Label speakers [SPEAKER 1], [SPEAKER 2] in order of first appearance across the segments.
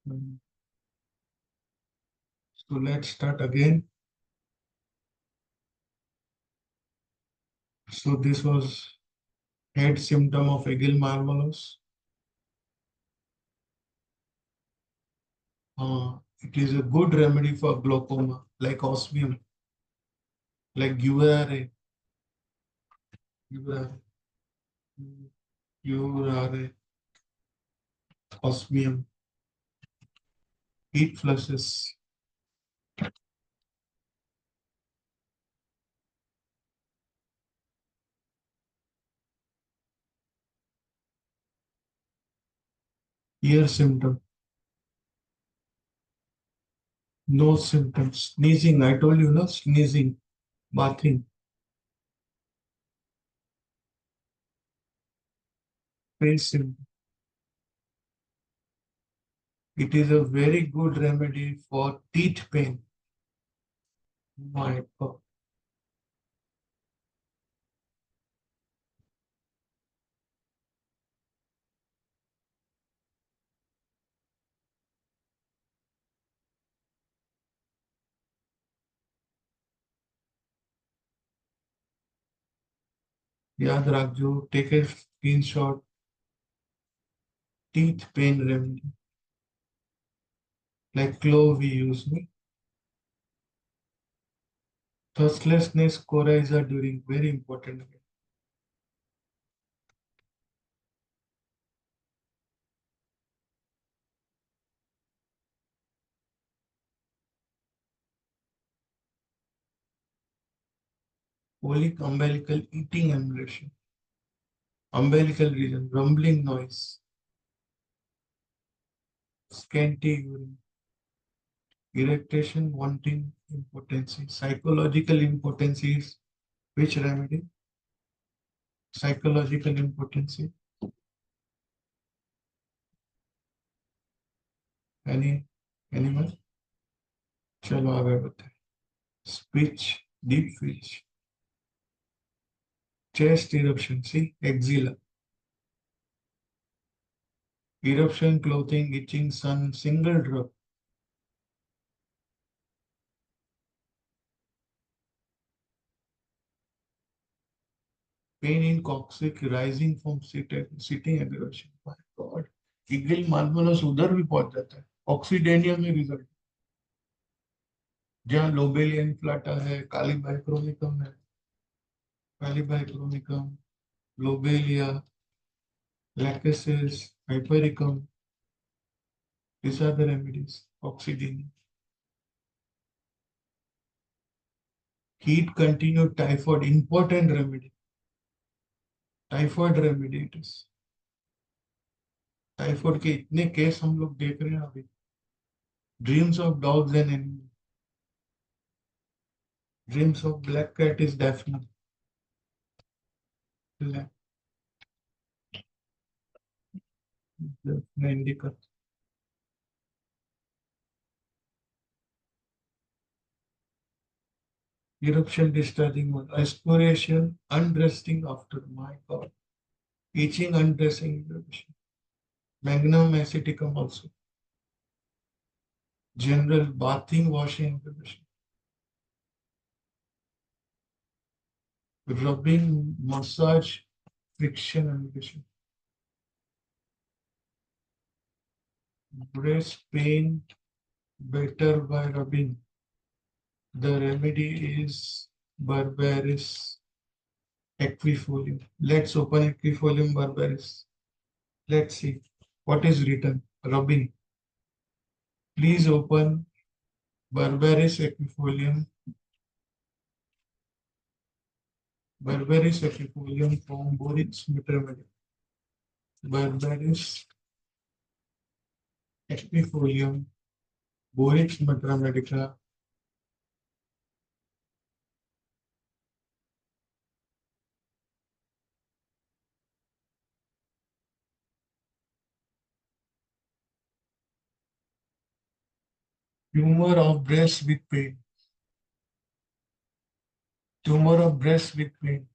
[SPEAKER 1] So let's start again. So this was head symptom of Egil marvelous. It is a good remedy for glaucoma, like osmium, like curare, curare, curare, osmium, heat flushes. Ear symptom, nose symptoms, sneezing. I told you, no, sneezing, bathing, face symptom. It is a very good remedy for teeth pain. My God. याद रखो, take a screenshot. Teeth pain remedy, like clove we use. No? Thirstlessness, coryza during, very important. Colic umbilical eating emulation, umbilical region, rumbling noise, scanty urine, irritation, wanting impotency. Psychological impotency is which remedy? Psychological impotency. Any anyone? चलो आगे बढ़ते हैं. Speech, deep speech, chest eruption. See, axilla. Eruption, clothing, itching, sun, single drop. Pain in coccyx rising from sitting aggravation. My God. Eagle marvelous उधर भी पहुंच जाता है. ऑक्सीडेनिया में रिजल्ट. जहाँ लोबेलिया इन्फ्लाटा है, कालीबाइक्रोनिकम है, kali bichromicum, lobelia, lachesis, hypericum. These are the remedies. Oxidenia. Heat continued typhoid, important remedy. Typhoid remedy it is. Typhoid के इतने केस हम लोग देख रहे हैं अभी. Dreams of dogs and animal. Dreams of black cat is definite. Indica. Eruption discharging one. Exploration, undressing after. My God. Itching, undressing. Eruption. Magnum aceticum also. General bathing, washing. Eruption. Rubbing, massage, friction. Eruption. Breast pain, better by rubbing. The remedy is Berberis equifolium. Let's open equifolium berberis. Let's see what is written. Rubbing. Please open Berberis equifolium. Berberis equifolium from Borix Metromedica. Berberis equifolium, Borix Metromedica. Tumor of breast with pain. Tumor of breast with pain.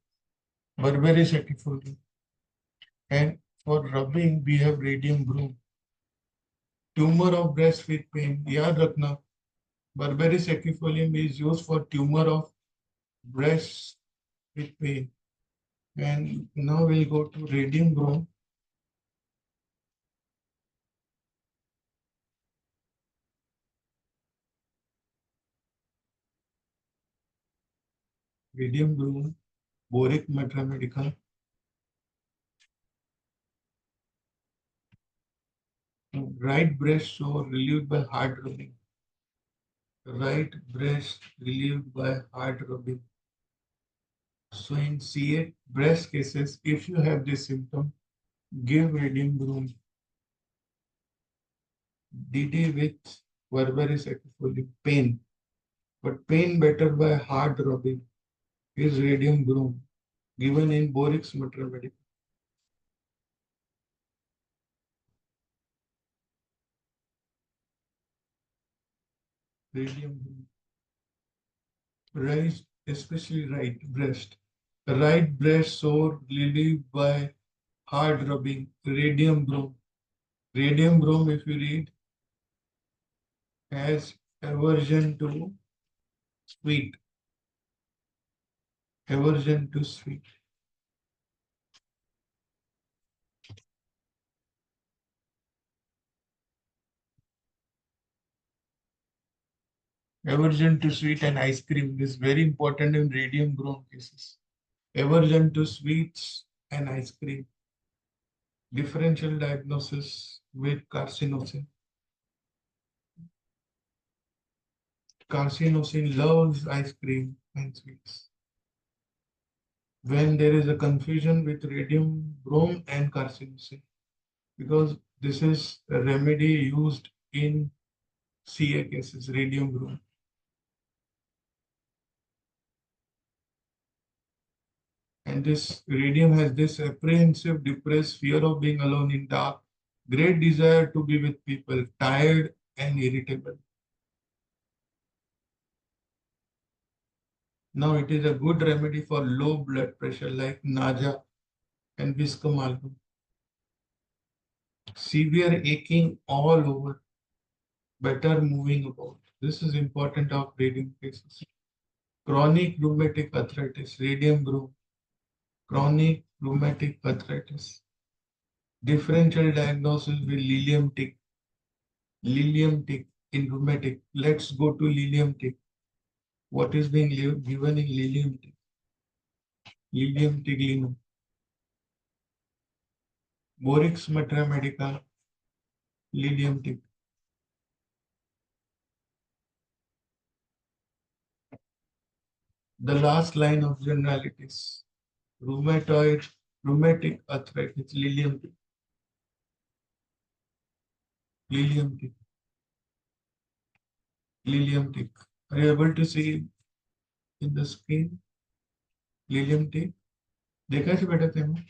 [SPEAKER 1] Berberis equifolium. And for rubbing, we have radium broom. Tumor of breast with pain, याद रखना. Berberis equifolium is used for tumor of breast with pain. And now we'll go to radium brome. Radium brome, boric matromedica. Right breast sore relieved by hard rubbing. Right breast relieved by hard rubbing. So in CA breast cases, if you have this symptom, give radium brome. DD with Berberis equifolium, pain. But pain better by hard rubbing is radium brome, given in Borix matromedica. Radium brome. Right, especially right breast. Right breast sore relieved by hard rubbing, radium brome. Radium brome, if you read, has aversion to sweet. Aversion to sweet. Aversion to sweet and ice cream is very important in radium brome cases. Aversion to sweets and ice cream. Differential diagnosis with carcinosin. Carcinosin loves ice cream and sweets. When there is a confusion with radium brome and carcinosin, because this is a remedy used in CA cases, radium brome. And this radium has this apprehensive, depressed fear of being alone in dark, great desire to be with people, tired and irritable. Now it is a good remedy for low blood pressure like Naja and Viscomalbum. Severe aching all over, better moving about. This is important of radium cases. Chronic rheumatic arthritis, radium brome. Chronic rheumatic arthritis. Differential diagnosis with lilium tick. Lilium tick in rheumatic. Let's go to lilium tick. What is being given in lilium tick? Lilium tiglinum. Borix matromedica, lilium tick. The last line of generalities. Rheumatoid, rheumatic arthritis, lilium tick. Lilium tick. Lilium tick. Are you able to see in the screen? Lilium tick. देखा है बेटा तेरे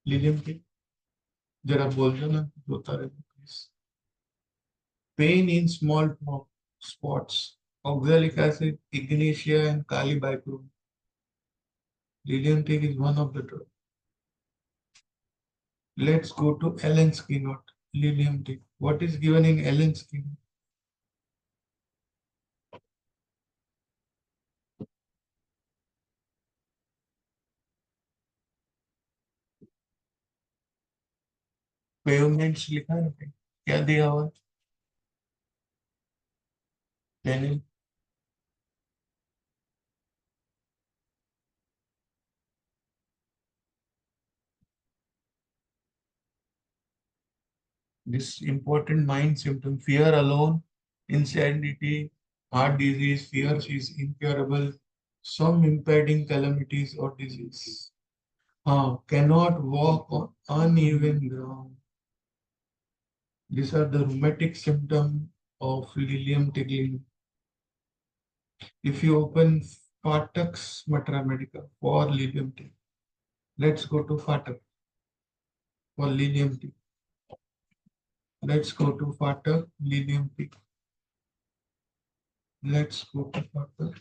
[SPEAKER 1] lilium tick. जरा बोल दो ना होता रहे please. Pain in small spots. Oxalic acid, ignatia, and kali bichrome. Lilium tick is one of the drugs. Let's go to Allen's keynote. Lilium tick. What is given in Allen's keynote? Pavements लिखा है क्या दिया हुआ है? This important mind symptom, fear alone, insanity, heart disease, fear is incurable, some impending calamities or disease. Cannot walk on uneven ground. These are the rheumatic symptoms of Lilium tickling. If you open Fatak's Matromedica for Lilium tick, let's go to Fatak for Lilium tick. Let's go to Fatak, Lilium tick. Let's go to Fatak.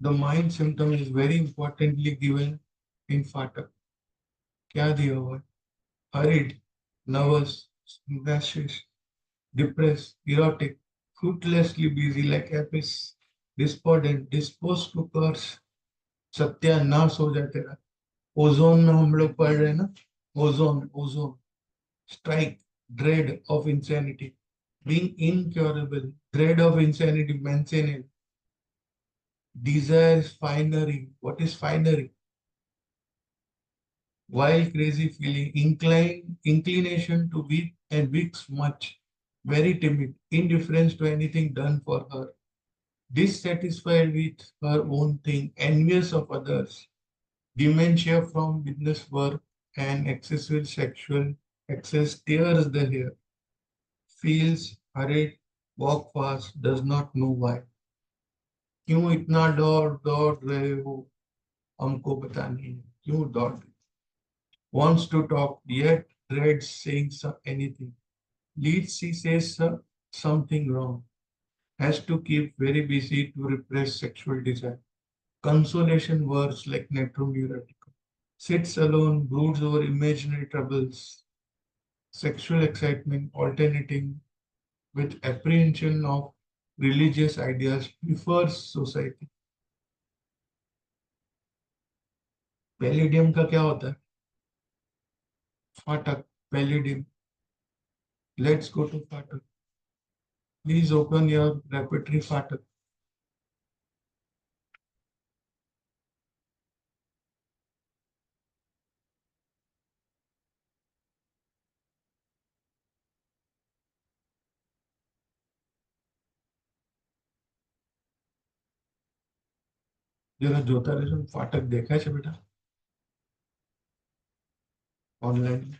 [SPEAKER 1] The mind symptom is very importantly given in Fatak. क्या दिया हुआ है? Hurried, nervous, nauseous, depressed, erotic, fruitlessly busy like apis, despondent, disposed to curse. सत्यानाश हो जाए तेरा. Ozone में हम लोग पढ़ रहे हैं ना. Ozone ozone. Strike, dread of insanity, being incurable, dread of insanity, mentioned, desires finery. What is finery? Wild, crazy feeling, inclination to weep and weeps much, very timid, indifference to anything done for her, dissatisfied with her own thing, envious of others, dementia from business work, and excessive sexual excess tears the hair, feels hurried, walk fast, does not know why. क्यों इतना दौड़ दौड़ रहे हो हमको पता नहीं है क्यों दौड़ रहे. Wants to talk yet dreads saying anything. Leads she says something wrong. Has to keep very busy to repress sexual desire. Consolation words like neurological. Sits alone, broods over imaginary troubles. Sexual excitement alternating with apprehension of religious ideas, prefers society. Palladium का क्या होता है? फाटक. Palladium. Let's go to फाटक. Please open your repertory फाटक. जरा जोता रेशम फाटक देखा है बेटा online.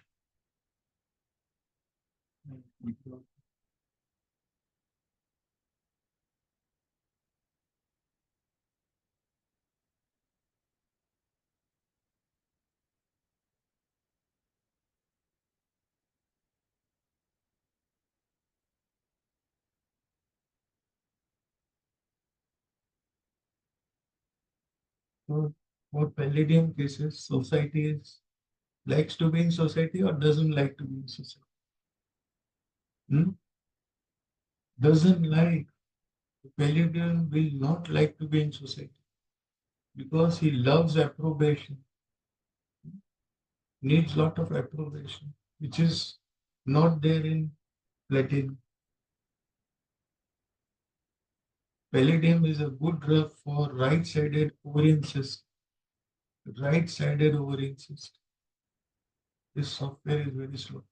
[SPEAKER 1] So for palladium cases, society is likes to be in society or doesn't like to be in society. Hmm? Doesn't like. Palladium will not like to be in society because he loves approbation, needs lot of approbation, which is not there in platinum. Palladium is a good drug for right-sided ovarian cyst. Right-sided ovarian cyst. This software is very slow.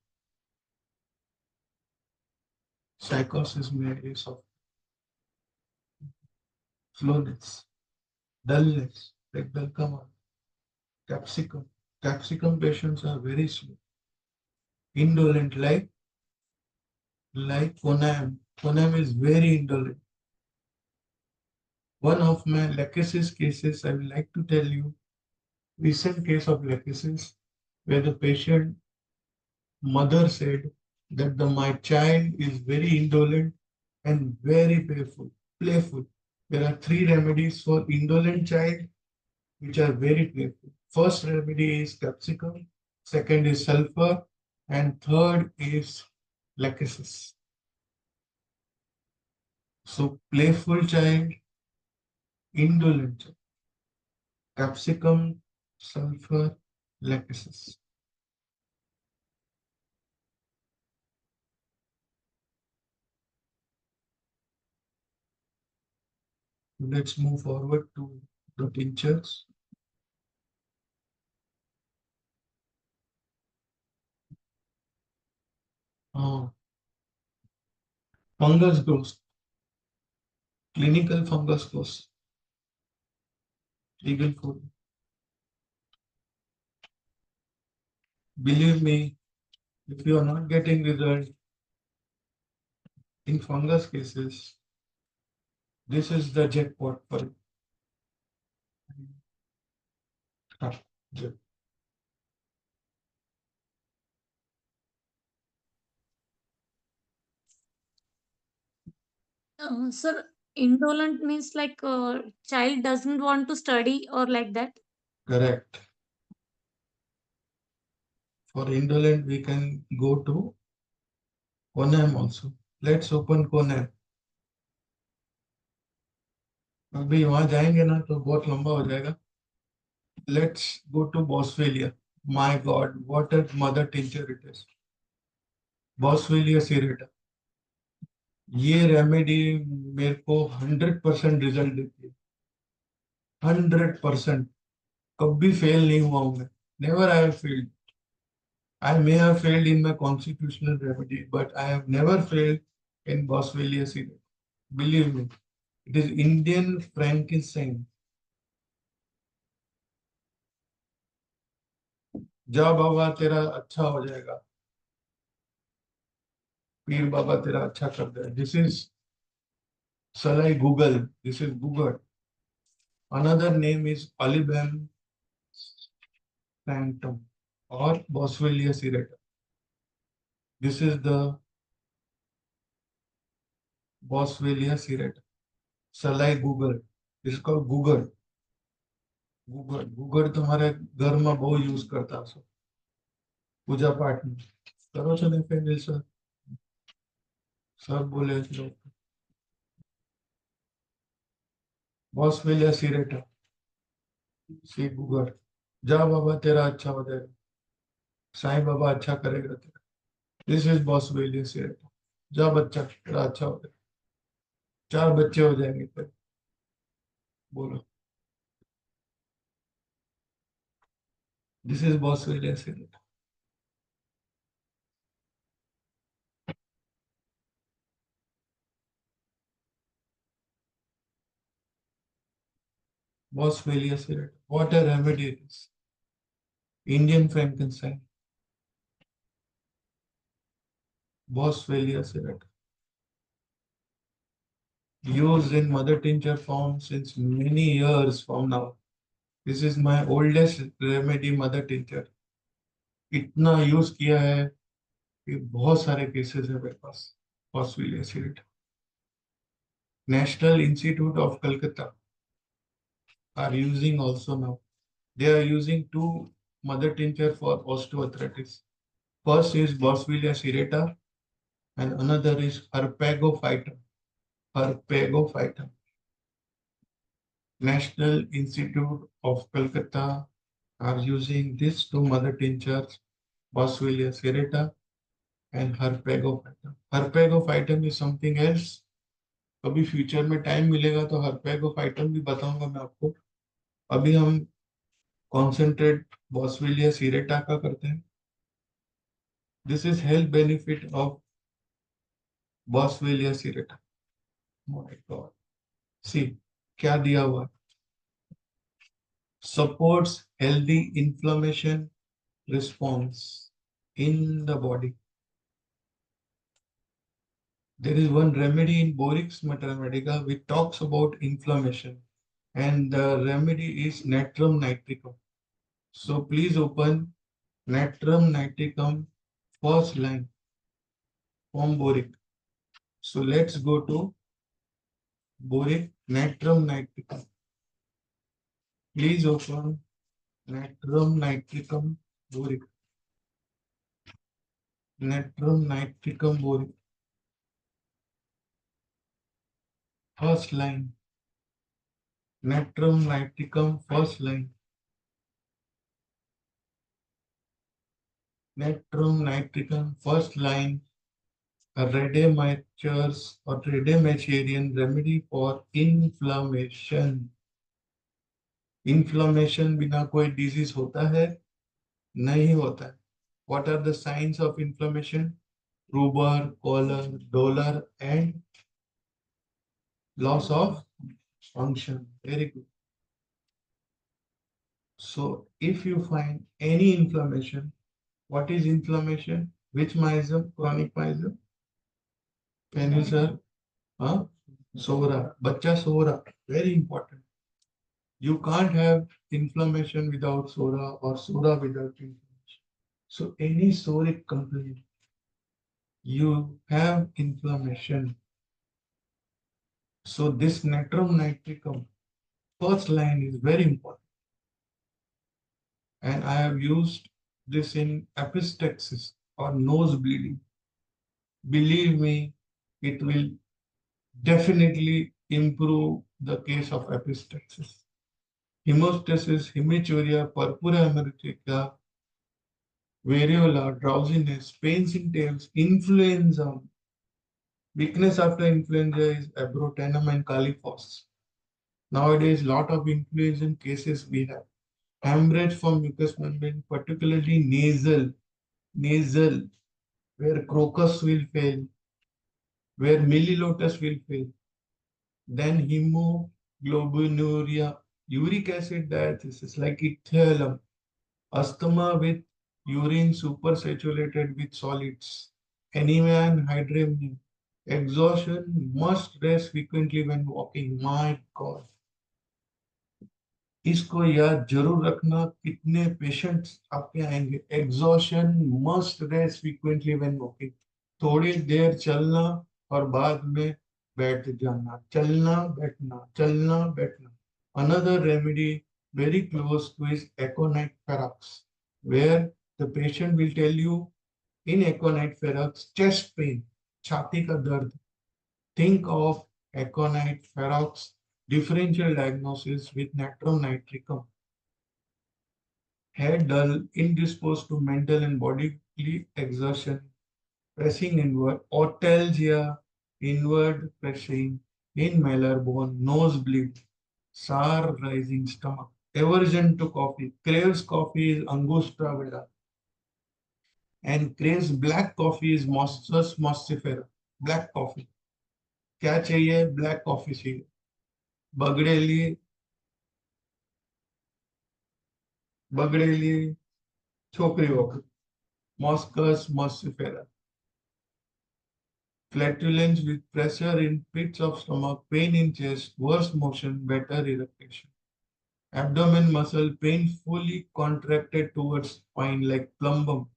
[SPEAKER 1] Psychosis में ये software. Slowness, dullness, like Belcamon, capsicum. Capsicum patients are very slow. Indolent, like Conam. Conam is very indolent. One of my lachesis cases, I would like to tell you, recent case of lachesis, where the patient mother said that my child is very indolent and very playful. Playful. There are three remedies for indolent child which are very playful. First remedy is capsicum, second is sulfur, and third is lachesis. So playful child, indolent child, capsicum, sulfur, lachesis. Let's move forward to the tinctures. Uh, Fungus growth, clinical fungus growth, legal code. Believe me, if you are not getting result in fungus cases, this is the jackpot for you.
[SPEAKER 2] Sir, Indolent means like a child doesn't want to study or like that.
[SPEAKER 1] Correct. For indolent, we can go to Conam also. Let's open Conam. अभी वहां जाएंगे ना तो बहुत लंबा हो जाएगा. Let's go to Boswellia. My God, what a mother tincture it is. Boswellia serrata. ये रेमेडी मेरे को 100% रिजल्ट देती है. 100%. कभी फेल नहीं हुआ हूं मैं. Never I have failed. I may have failed in my constitutional remedy, but I have never failed in Boswellia serrata. Believe me, it is Indian frankincense. जा बाबा तेरा अच्छा हो जाएगा. पीर बाबा तेरा अच्छा कर दे. This is Salai Google. This is Google. Another name is Olivem sanctum or Boswellia serrata. This is the Boswellia serrata. Salai Google. This is called Google. Google. Google तुम्हारे घर में बहुत यूज करता है. पूजा पाठ में करो चले फिर सर. सब बोले लोग. बॉसवेलिया सिरेटा. C Google. जा बाबा तेरा अच्छा हो जाएगा. साईं बाबा अच्छा करेगा तेरा. This is boswellia serrata. जा बच्चा तेरा अच्छा हो जाएगा. 4 बच्चे हो जाएंगे तेरे. बोलो. This is boswellia serrata. Boswellia serrata. What a remedy it is. Indian frankincense. Boswellia serrata. Used in mother tincture form since many years from now. This is my oldest remedy mother tincture. इतना use किया है कि बहुत सारे cases है मेरे पास. Boswellia serrata. National Institute of Calcutta are using also now. They are using two mother tincture for osteoarthritis. First is Boswellia serrata and another is Harpagophytum. Harpagophytum. National Institute of Calcutta are using these two mother tinctures, Boswellia serrata and Harpagophytum. Harpagophytum is something else. कभी future में time मिलेगा तो हर्पेगोफाइटम भी बताऊंगा मैं आपको. अभी हम कॉन्सेंट्रेट बॉसवेलिया सीरेटा का करते हैं. This is health benefit of boswellia serrata. My god. See क्या दिया हुआ. Supports healthy inflammation response in the body. There is one remedy in Borix Matermedica which talks about inflammation, and the remedy is Natrum nitricum. So please open Natrum nitricum first line from Boric. So let's go to Boric Natrum nitricum. Please open Natrum nitricum Boric. Natrum nitricum Boric. First line. Natrum nitricum first line. Natrum nitricum first line. A Rademacher's or Rademacherian remedy for inflammation. Inflammation बिना कोई disease होता है? नहीं होता है. What are the signs of inflammation? Rubor, choler, dolor, and loss of function. Very good. So, if you find any inflammation, what is inflammation? Which miasm? Chronic miasm? Can you, sir? Huh? Sora. Bacha Sora. Very important. You can't have inflammation without Sora or Sora without inflammation. So, any psoric complaint, you have inflammation. So this natrum nitricum first line is very important, and I have used this in epistaxis or nose bleeding. Believe me, it will definitely improve the case of epistaxis. Hemostasis, hematuria, purpura hemolytica, variola, drowsiness, pains in tails, influenza. Weakness after influenza is abrotenum and caliphos. Nowadays, lot of influenza cases we have. Hemorrhage from mucous membrane, particularly nasal, where crocus will fail, where millilotus will fail. Then hemoglobinuria, uric acid diathesis like ichthyolum, asthma with urine supersaturated with solids, anemia and hydramnia. Exhaustion, must rest frequently when walking. My God. इसको याद जरूर रखना, कितने patients आपके आएंगे. Exhaustion, must rest frequently when walking. थोड़ी देर चलना और बाद में बैठ जाना, चलना बैठना. Another remedy very close to is aconite ferox, where the patient will tell you in aconite ferox chest pain, छाती का दर्द. Think of aconite ferox differential diagnosis with natrum nitricum. Head dull, indisposed to mental and bodily exertion, pressing inward, autalgia, inward pressing, in malar bone, nosebleed, sour rising stomach, aversion to coffee, craves coffee is Angostura vera, and craves black coffee is Mostus muscifera. Black coffee. क्या चाहिए? Black coffee चाहिए. बगड़ेली बगड़ेली छोकरी वोकरी. Moscus muscifera. Flatulence with pressure in pits of stomach, pain in chest, worse motion, better erection. Abdomen muscle painfully contracted towards spine like plumbum,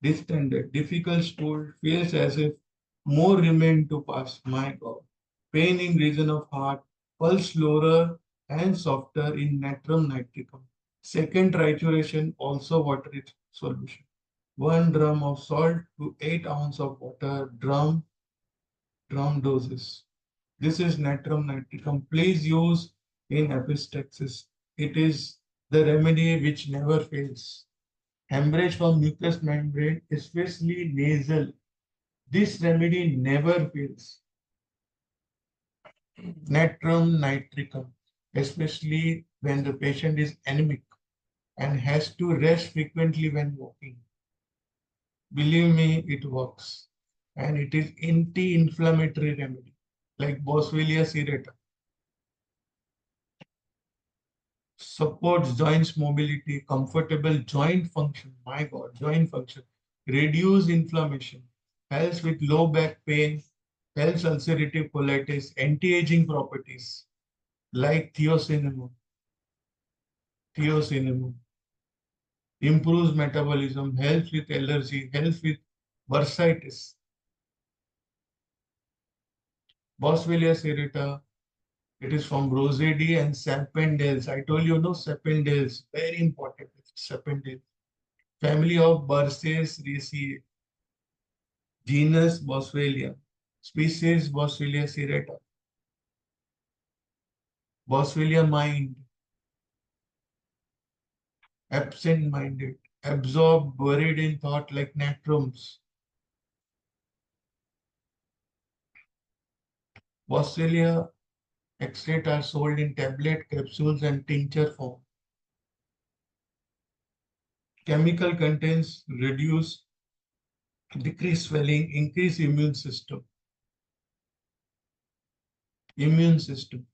[SPEAKER 1] distended, difficult stool, feels as if more remain to pass. My God. Pain in region of heart, pulse slower and softer in natrum nitricum. Second trituration, also watery solution. 1 drum of salt to 8 ounces of water, drum doses. This is natrum nitricum. Please use in epistaxis. It is the remedy which never fails. Hemorrhage from mucous membrane, especially nasal. This remedy never fails. Natrum nitricum, especially when the patient is anemic and has to rest frequently when walking. Believe me, it works. And it is anti-inflammatory remedy, like Boswellia serrata. Supports joints mobility, comfortable joint function. My God, joint function. Reduce inflammation, helps with low back pain, helps ulcerative colitis, anti-aging properties like theocinamon, improves metabolism, helps with allergy, helps with bursitis. Boswellia serrata, it is from Rosady and Sapendales. I told you, no, Sapendales, very important. Sapendales. Family of Bursaceae, genus Boswellia, species Boswellia serrata, Boswellia mind, absent-minded, absorbed, buried in thought like natrums. Boswellia extract are sold in tablet, capsules, and tincture form. Chemical contents reduce, decrease swelling, increase immune system. Immune system.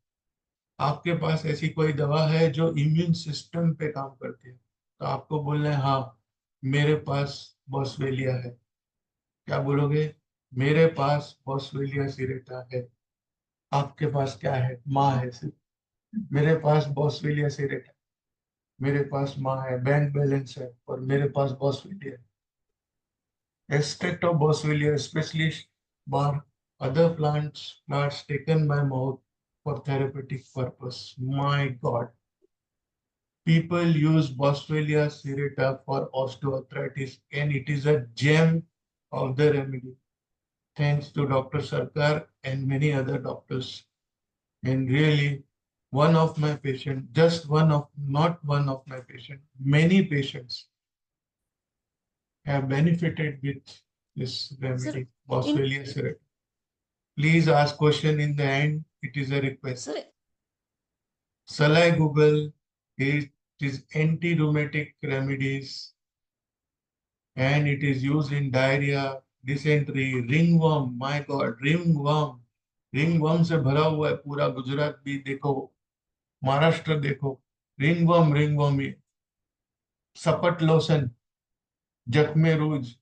[SPEAKER 1] आपके पास ऐसी कोई दवा है जो immune system पे काम करती है, तो आपको बोलना है हाँ मेरे पास बॉसवेलिया है. क्या बोलोगे? मेरे पास बॉसवेलिया सिरेटा है. आपके पास क्या है? माँ है सिर्फ. मेरे पास बॉसवेलिया सिरेटा, मेरे पास माँ है, बैंक बैलेंस है, और मेरे पास बॉसवेलिया. Extract of Boswellia, especially bar other plants taken by mouth, for therapeutic purpose. My God. People use Boswellia serrata for osteoarthritis, and it is a gem of the remedy. Thanks to Dr. Sarkar and many other doctors. And really, one of my patients, just one of, not one of my patients, many patients have benefited with this
[SPEAKER 2] Sir,
[SPEAKER 1] remedy,
[SPEAKER 2] in
[SPEAKER 1] Boswellia serrata. Please ask question in the end. It is a request.
[SPEAKER 2] sir,
[SPEAKER 1] Salai Google is anti-rheumatic remedies and it is used in diarrhea, dysentery, ringworm. My God, ringworm. Ringworm से भरा हुआ है पूरा गुजरात भी देखो, महाराष्ट्र देखो, ringworm ringworm ही सपट lotion, जख्मे रूज,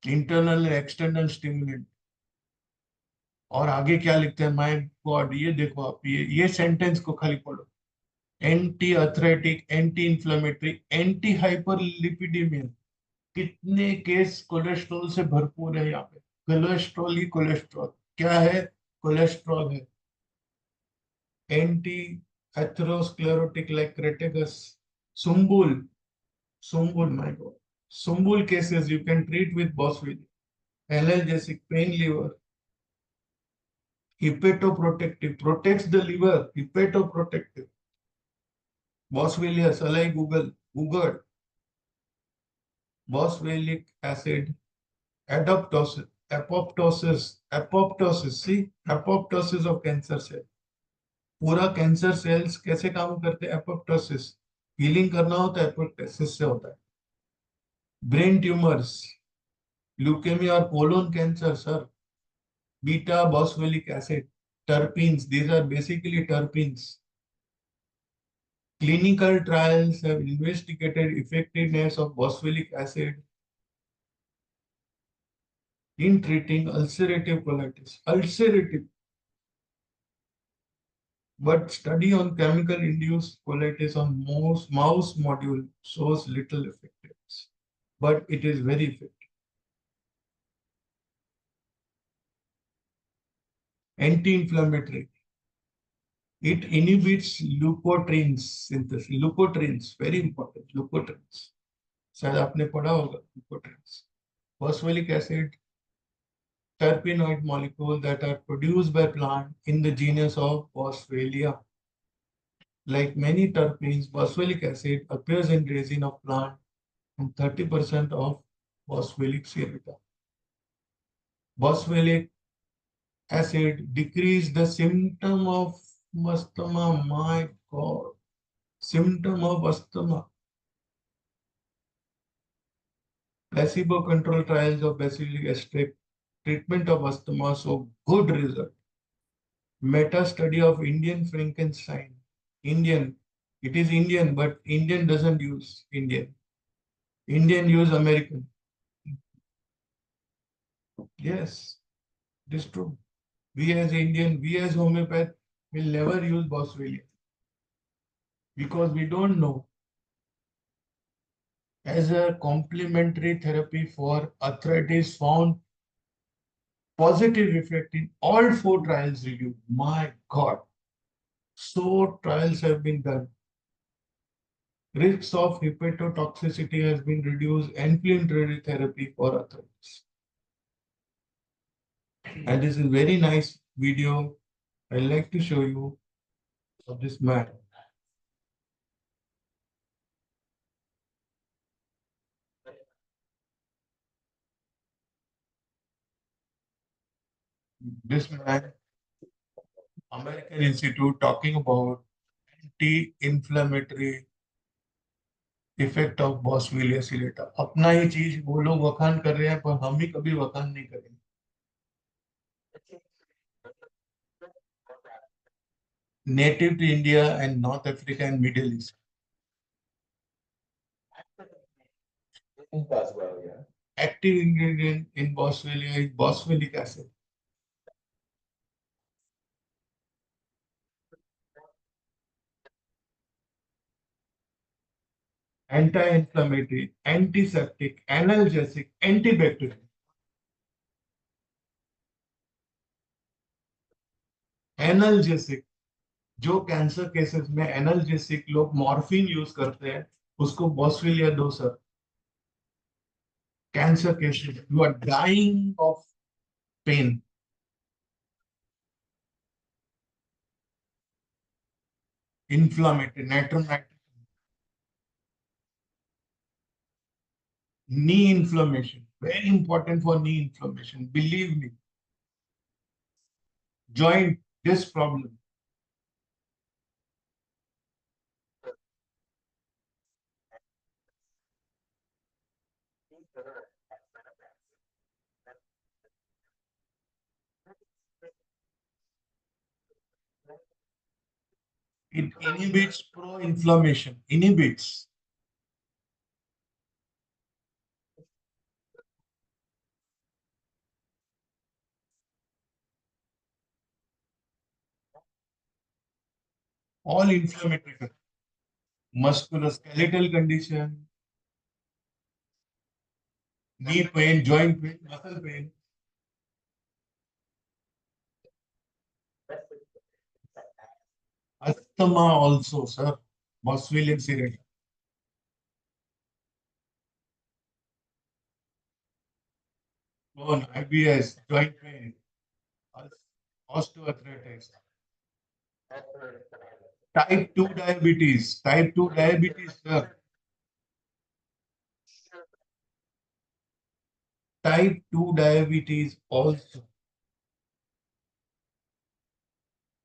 [SPEAKER 1] internal external stimulant और आगे क्या लिखते हैं माय गॉड ये देखो आप ये सेंटेंस को खाली पढ़ो anti arthritic anti inflammatory anti hyperlipidemia कितने केस कोलेस्ट्रॉल से भरपूर है यहाँ पे कोलेस्ट्रॉल ही कोलेस्ट्रॉल क्या है कोलेस्ट्रॉल है anti atherosclerotic like Crataegus Sumbul Sumbul my God Sumbul cases you can treat with boswellia analgesic pain liver hepatoprotective protects the liver hepatoprotective boswellia salai google boswellic acid apoptosis see apoptosis of cancer cell पूरा cancer cells कैसे काम करते हैं apoptosis healing करना होता है apoptosis से होता है ब्रेन ट्यूमर्स ल्यूकेमिया और colon cancer sir beta boswellic acid terpenes these are basically terpenes clinical trials have investigated effectiveness of boswellic acid in treating ulcerative colitis ulcerative but study on chemical induced colitis on mouse module shows little effectiveness but it is very effective anti-inflammatory it inhibits leukotrienes synthesis leukotrienes very important leukotrienes शायद आपने पढ़ा होगा leukotrienes boswellic acid terpenoid molecule that are produced by plant in the genus of Boswellia. Like many terpenes, boswellic acid appears in resin of plant and 30% of boswellic serrata. Boswellic acid decrease the symptom of asthma. My God, symptom of asthma. Placebo control trials of bacillus acid treatment of asthma show good result. Meta study of Indian Frankenstein. Indian. It is Indian, but Indian doesn't use Indian. Indian use American. Yes, it is true. We as Indian, we as homeopath will never use Boswellia because we don't know. As a complementary therapy for arthritis found positive effect in all 4 trials reviewed. My God. So trials have been done. Risks of hepatotoxicity has been reduced. Inflammatory therapy for arthritis. And this is a very nice video. I'd like to show you of this man. This man, American Institute, talking about anti-inflammatory effect of Boswellia serrata. अपना ही चीज वो लोग वखान कर रहे हैं पर हम ही कभी वखान नहीं करेंगे. Native to India and North Africa and Middle East. Boswellia. Active ingredient in Boswellia is boswellic acid. Anti-inflammatory, antiseptic, analgesic, antibacterial. Analgesic, जो कैंसर केसेस में एनाल्जेसिक लोग मॉर्फिन यूज करते हैं, उसको बॉस्वेलिया दो sir. Cancer cases, you are dying of pain. Inflammatory, natriuretic, knee inflammation, very important for knee inflammation. Believe me, joint disc problem. It inhibits pro-inflammation, inhibits. All inflammatory, musculoskeletal condition, knee pain, joint pain, muscle pain, asthma also, sir. Boswellian syndrome. Bone, IBS, joint pain, osteoarthritis. Type 2 diabetes, type 2 diabetes, sir. Type 2 diabetes also.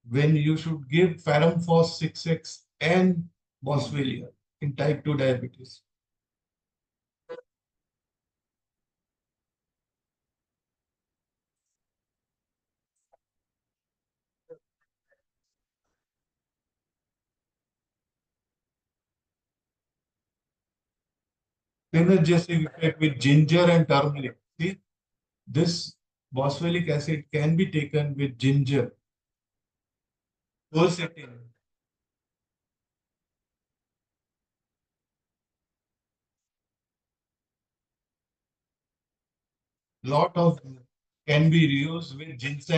[SPEAKER 1] When you should give Ferrum 6X and Boswellia in type 2 diabetes. Synergistic effect with ginger and turmeric. See, this boswellic acid can be taken with ginger, quercetin. Lot of can be reused with ginseng.